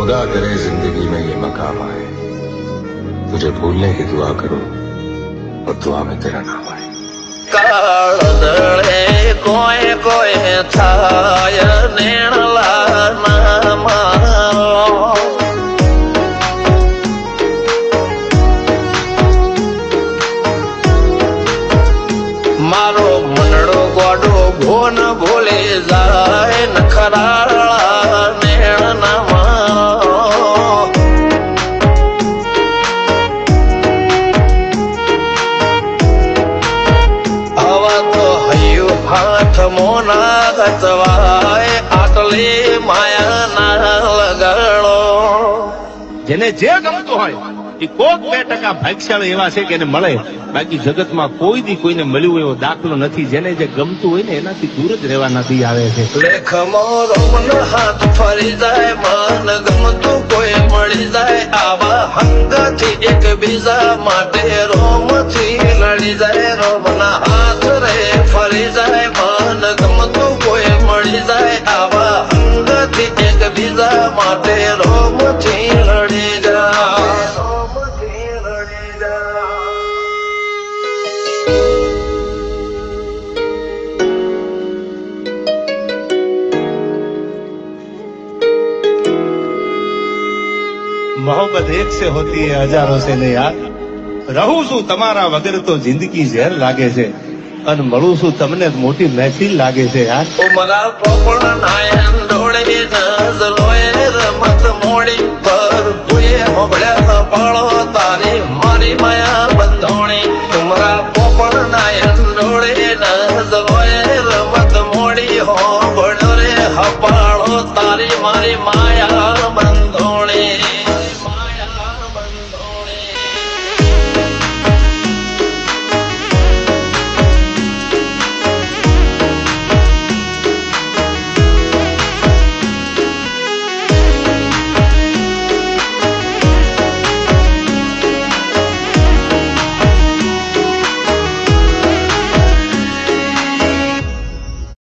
खुदा करे जिंदगी में ये मकाम आए, तुझे भूलने की दुआ करूं और दुआ में तेरा नाम आए। કાળદળે કોઈ કોઈ થાય નેણલા નામા મારો મનડો ગોડો ભોન ભૂલે જાય નખરાળા નેણ નામા હાથ મોના ગતવાય આટલે માયા ના લગાડો જેને જે ગમતું હોય એ કોક 2% ભાગ્યશાળી એવા છે કે એને મળે, બાકી જગતમાં કોઈ દી કોઈને મળ્યું એવો દાખલો નથી. જેને જે ગમતું હોય ને એનાથી દૂર જ રહેવા નથી આવે છે. લેખમો રોમન હાથ ફરી જાય, મન ગમતું કોઈ મળી જાય, આવા હંગથી એકબીજા માટે રોમથી લડી જાય. રોમના હાથ રે ફરી જાય, મન ગમતું કોઈ મળી જાય, આવા હંગથી એકબીજા માટે રોમથી લડી જાય. मोहब्बत एक से होती है हजारों से नहीं यार. રહું છું તમારા વગર તો જિંદગી ઝેર લાગે છે, અને મળું છું તમને મોટી મહેફિલ લાગે છે યાર. ઉમરા પોપણ નાયન ડોળે નજલોએ રમત મોડી પર ભૂએ હોબળ્યા પાળો તારી મારી માયા બંધોણી. ઉમરા પોપણ નાયન ડોળે નજલોએ રમત મોડી હોબળ્યો રે હપાળો તારી મારી